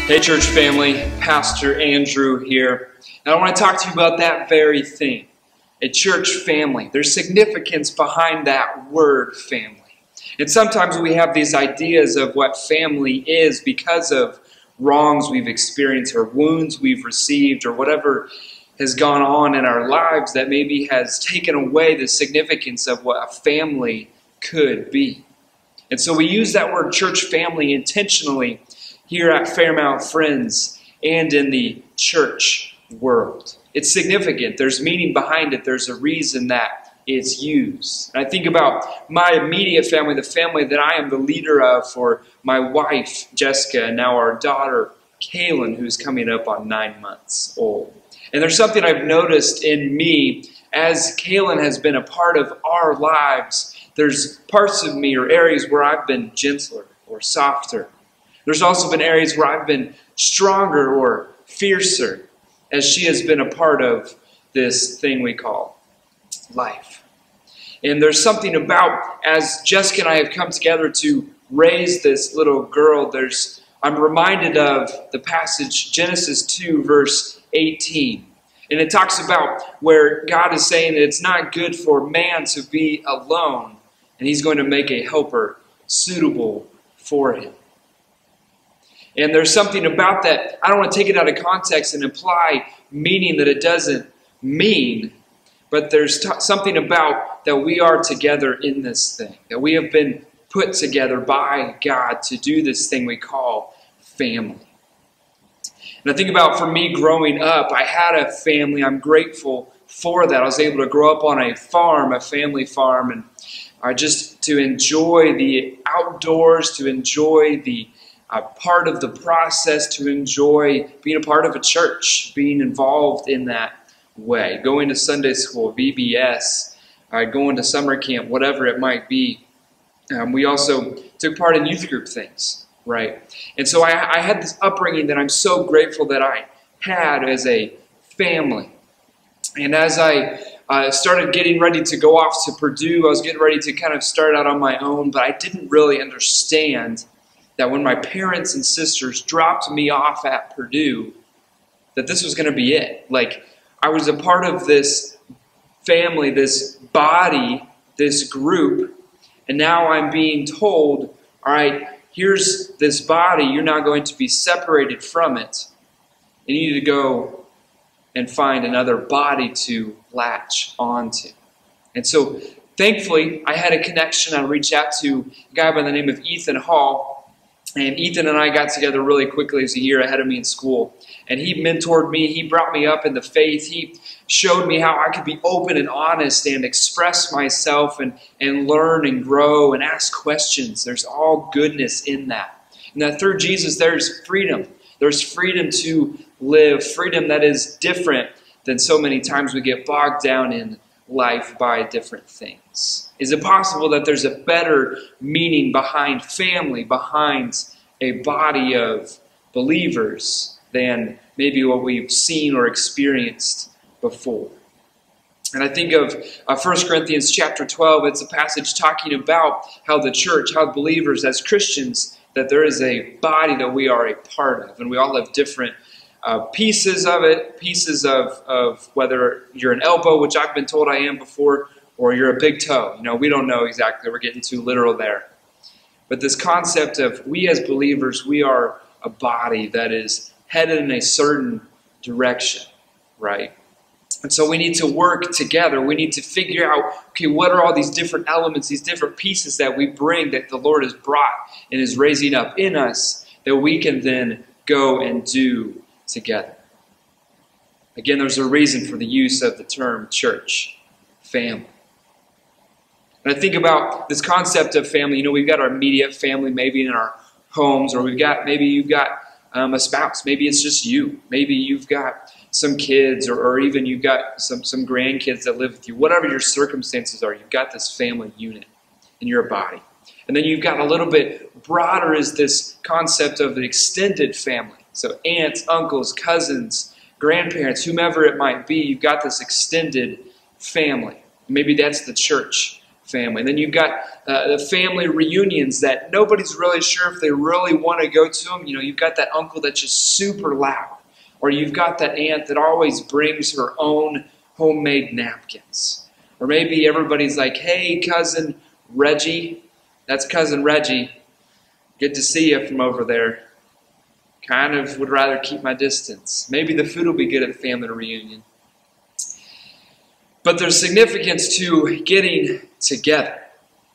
Hey church family, Pastor Andrew here, and I want to talk to you about that very thing, a church family. There's significance behind that word family. And sometimes we have these ideas of what family is because of wrongs we've experienced or wounds we've received or whatever has gone on in our lives that maybe has taken away the significance of what a family could be. And so we use that word church family intentionally here at Fairmount Friends and in the church world. It's significant. There's meaning behind it. There's a reason that it's used. And I think about my immediate family, the family that I am the leader of for my wife, Jessica, and now our daughter, Kaylin, who's coming up on 9 months old. And there's something I've noticed in me as Kaylin has been a part of our lives. There's parts of me or areas where I've been gentler or softer. There's also been areas where I've been stronger or fiercer as she has been a part of this thing we call life. And there's something about, as Jessica and I have come together to raise this little girl, I'm reminded of the passage Genesis 2 verse 18. And it talks about where God is saying that it's not good for man to be alone, and he's going to make a helper suitable for him. And there's something about that. I don't want to take it out of context and imply meaning that it doesn't mean, but there's something about that we are together in this thing, that we have been put together by God to do this thing we call family. And I think about for me growing up, I had a family. I'm grateful for that. I was able to grow up on a farm, a family farm, and just to enjoy the outdoors, to enjoy the part of the process, to enjoy being a part of a church, being involved in that way, going to Sunday school, VBS, going to summer camp, whatever it might be. We also took part in youth group things, right? And so I had this upbringing that I'm so grateful that I had as a family. And as I started getting ready to go off to Purdue, I was getting ready to kind of start out on my own, but I didn't really understand that when my parents and sisters dropped me off at Purdue, that this was going to be it. Like, I was a part of this family, this body, this group, and now I'm being told, all right, here's this body, you're now going to be separated from it, and you need to go and find another body to latch onto. And so, thankfully, I had a connection. I reached out to a guy by the name of Ethan Hall. And Ethan and I got together really quickly. He was a year ahead of me in school. And he mentored me. He brought me up in the faith. He showed me how I could be open and honest and express myself and learn and grow and ask questions. There's all goodness in that. And that through Jesus, there's freedom. There's freedom to live, freedom that is different than so many times we get bogged down in life by different things. Is it possible that there's a better meaning behind family, behind a body of believers than maybe what we've seen or experienced before? And I think of 1 Corinthians chapter 12. It's a passage talking about how the church, how believers as Christians, that there is a body that we are a part of. And we all have different pieces of it, pieces of whether you're an elbow, which I've been told I am before, or you're a big toe. You know, we don't know exactly. We're getting too literal there. But this concept of we as believers, we are a body that is headed in a certain direction, right? And so we need to work together. We need to figure out, okay, what are all these different elements, these different pieces that we bring, that the Lord has brought and is raising up in us, that we can then go and do together. Again, there's a reason for the use of the term church, family. And I think about this concept of family. You know, we've got our immediate family maybe in our homes, or maybe you've got a spouse. Maybe it's just you. Maybe you've got some kids, or even you've got some grandkids that live with you. Whatever your circumstances are, you've got this family unit in your body. And then you've got a little bit broader is this concept of the extended family. So aunts, uncles, cousins, grandparents, whomever it might be, you've got this extended family. Maybe that's the church family. And then you've got the family reunions that nobody's really sure if they really want to go to them. You know, you've got that uncle that's just super loud. Or you've got that aunt that always brings her own homemade napkins. Or maybe everybody's like, hey, cousin Reggie. That's cousin Reggie. Good to see you from over there. Kind of would rather keep my distance. Maybe the food will be good at the family reunion. But there's significance to getting together.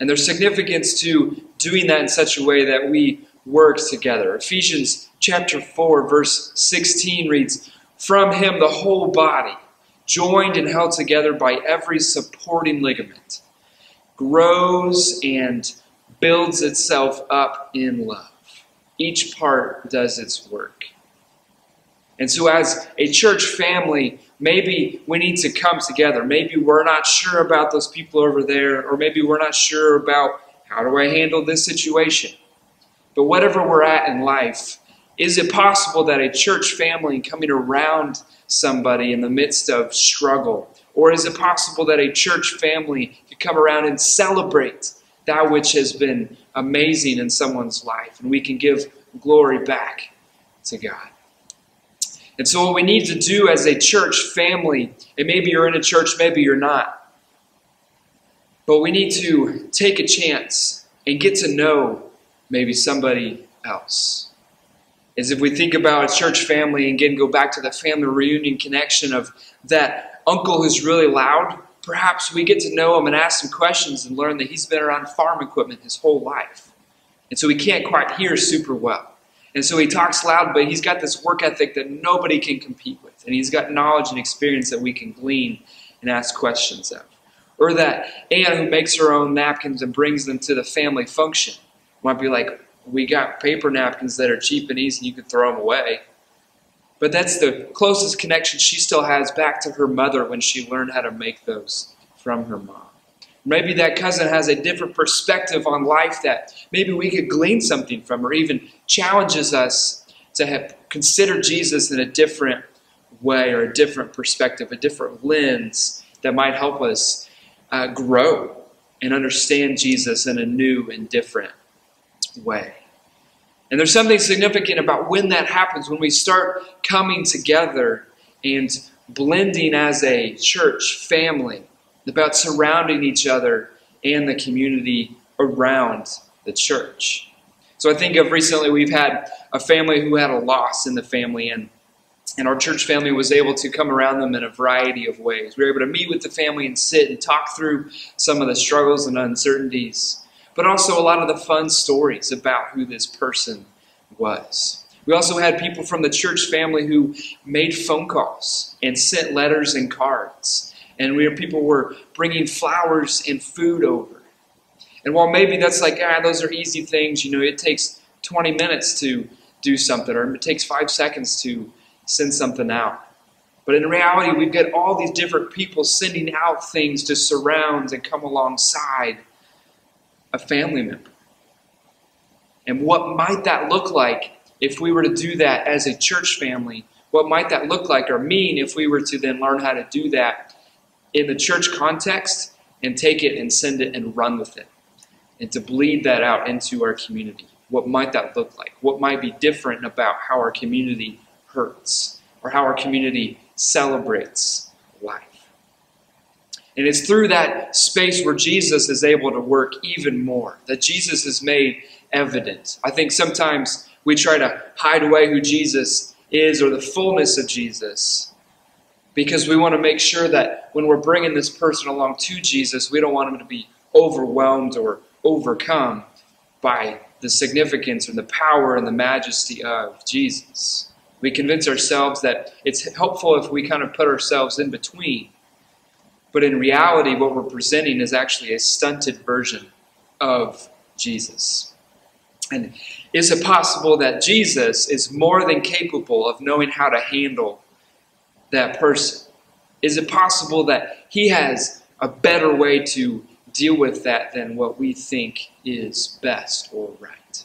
And there's significance to doing that in such a way that we work together. Ephesians chapter 4, verse 16 reads, "From him the whole body, joined and held together by every supporting ligament, grows and builds itself up in love." Each part does its work. And so as a church family, maybe we need to come together. Maybe we're not sure about those people over there, or maybe we're not sure about how do I handle this situation. But whatever we're at in life, is it possible that a church family coming around somebody in the midst of struggle, or is it possible that a church family could come around and celebrate that which has been amazing in someone's life, and we can give glory back to God? And so what we need to do as a church family, and maybe you're in a church, maybe you're not, but we need to take a chance and get to know maybe somebody else. As if we think about a church family, and again go back to the family reunion connection of that uncle who's really loud, perhaps we get to know him and ask some questions and learn that he's been around farm equipment his whole life. And so he can't quite hear super well. And so he talks loud, but he's got this work ethic that nobody can compete with. And he's got knowledge and experience that we can glean and ask questions of. Or that aunt who makes her own napkins and brings them to the family function. Might be like, we got paper napkins that are cheap and easy, you can throw them away. But that's the closest connection she still has back to her mother when she learned how to make those from her mom. Maybe that cousin has a different perspective on life that maybe we could glean something from, or even challenges us to consider Jesus in a different way, or a different perspective, a different lens that might help us grow and understand Jesus in a new and different way. And there's something significant about when that happens, when we start coming together and blending as a church family, about surrounding each other and the community around the church. So I think of recently we've had a family who had a loss in the family, and our church family was able to come around them in a variety of ways. We were able to meet with the family and sit and talk through some of the struggles and uncertainties, but also a lot of the fun stories about who this person was. We also had people from the church family who made phone calls and sent letters and cards. And people were bringing flowers and food over. And while maybe that's like, those are easy things, you know, it takes 20 minutes to do something, or it takes 5 seconds to send something out. But in reality, we've got all these different people sending out things to surround and come alongside a family member. And what might that look like if we were to do that as a church family? What might that look like or mean if we were to then learn how to do that in the church context and take it and send it and run with it, and to bleed that out into our community? What might that look like? What might be different about how our community hurts, or how our community celebrates life? And it's through that space where Jesus is able to work even more, that Jesus is made evident. I think sometimes we try to hide away who Jesus is, or the fullness of Jesus, because we want to make sure that when we're bringing this person along to Jesus, we don't want them to be overwhelmed or overcome by the significance and the power and the majesty of Jesus. We convince ourselves that it's helpful if we kind of put ourselves in between. But in reality, what we're presenting is actually a stunted version of Jesus. And is it possible that Jesus is more than capable of knowing how to handle that person? Is it possible that he has a better way to deal with that than what we think is best or right?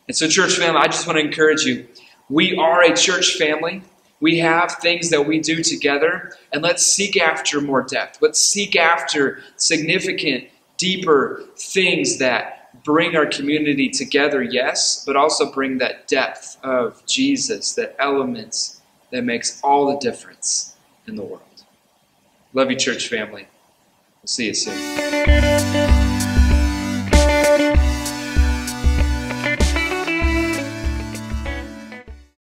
And so, church family, I just want to encourage you. We are a church family. We have things that we do together, and let's seek after more depth. Let's seek after significant, deeper things that bring our community together, yes, but also bring that depth of Jesus, that element that makes all the difference in the world. Love you, church family. We'll see you soon.